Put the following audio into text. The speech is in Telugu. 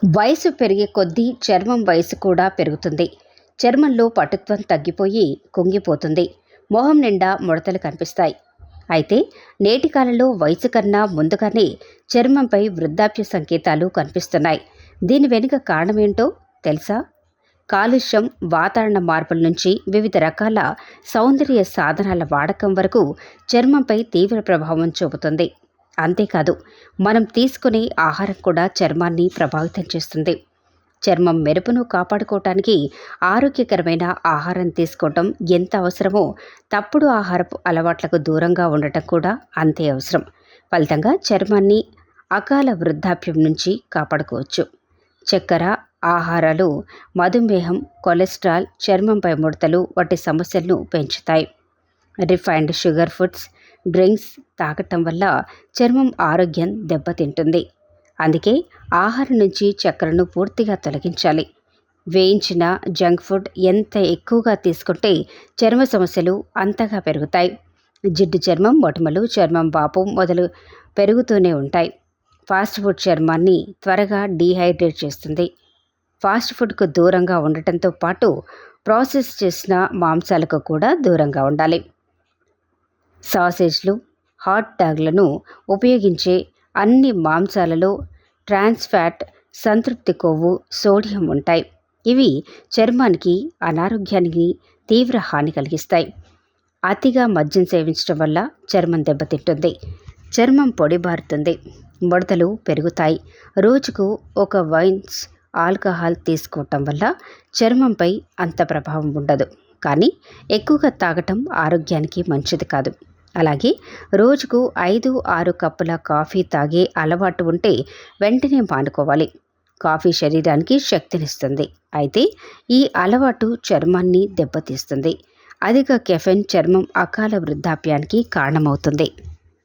వయసు పెరిగే కొద్దీ చర్మం వయసు కూడా పెరుగుతుంది. చర్మంలో పటుత్వం తగ్గిపోయి కుంగిపోతుంది. మొహం నిండా ముడతలు కనిపిస్తాయి. అయితే నేటి కాలంలో వయసు కన్నా ముందుగానే చర్మంపై వృద్ధాప్య సంకేతాలు కనిపిస్తున్నాయి. దీని వెనుక కారణమేంటో తెలుసా? కాలుష్యం, వాతావరణ మార్పుల నుంచి వివిధ రకాల సౌందర్య సాధనాల వాడకం వరకు చర్మంపై తీవ్ర ప్రభావం చూపుతుంది. అంతేకాదు, మనం తీసుకునే ఆహారం కూడా చర్మాన్ని ప్రభావితం చేస్తుంది. చర్మం మెరుపును కాపాడుకోవటానికి ఆరోగ్యకరమైన ఆహారం తీసుకోవటం ఎంత అవసరమో, తప్పుడు ఆహారపు అలవాట్లకు దూరంగా ఉండటం కూడా అంతే అవసరం. ఫలితంగా చర్మాన్ని అకాల వృద్ధాప్యం నుంచి కాపాడుకోవచ్చు. చక్కెర ఆహారాలు, మధుమేహం, కొలెస్ట్రాల్, చర్మంపై ముడతలు వంటి సమస్యలను పెంచుతాయి. రిఫైన్డ్ షుగర్ ఫుడ్స్, డ్రింక్స్ తాగటం వల్ల చర్మం ఆరోగ్యం దెబ్బతింటుంది. అందుకే ఆహారం నుంచి చక్కెరను పూర్తిగా తొలగించాలి. వేయించిన జంక్ ఫుడ్ ఎంత ఎక్కువగా తీసుకుంటే చర్మ సమస్యలు అంతగా పెరుగుతాయి. జిడ్డు చర్మం, మొటిమలు, చర్మం వాపు మొదలు పెరుగుతూనే ఉంటాయి. ఫాస్ట్ ఫుడ్ చర్మాన్ని త్వరగా డీహైడ్రేట్ చేస్తుంది. ఫాస్ట్ ఫుడ్కు దూరంగా ఉండటంతో పాటు ప్రాసెస్ చేసిన మాంసాలకు కూడా దూరంగా ఉండాలి. సాసేజ్లు, హాట్ డాగ్లను ఉపయోగించే అన్ని మాంసాలలో ట్రాన్స్ ఫ్యాట్, సంతృప్తి కొవ్వు, సోడియం ఉంటాయి. ఇవి చర్మానికి, అనారోగ్యానికి తీవ్ర హాని కలిగిస్తాయి. అతిగా మద్యం సేవించడం వల్ల చర్మం దెబ్బతింటుంది. చర్మం పొడిబారుతుంది, ముడతలు పెరుగుతాయి. రోజుకు ఒక వైన్స్ ఆల్కహాల్ తీసుకోవటం వల్ల చర్మంపై అంత ప్రభావం ఉండదు. కానీ ఎక్కువగా తాగటం ఆరోగ్యానికి మంచిది కాదు. అలాగే రోజుకు 5-6 కప్పుల కాఫీ తాగే అలవాటు ఉంటే వెంటనే మానుకోవాలి. కాఫీ శరీరానికి శక్తినిస్తుంది. అయితే ఈ అలవాటు చర్మాన్ని దెబ్బతీస్తుంది. అధిక కెఫెన్ చర్మం అకాల వృద్ధాప్యానికి కారణమవుతుంది.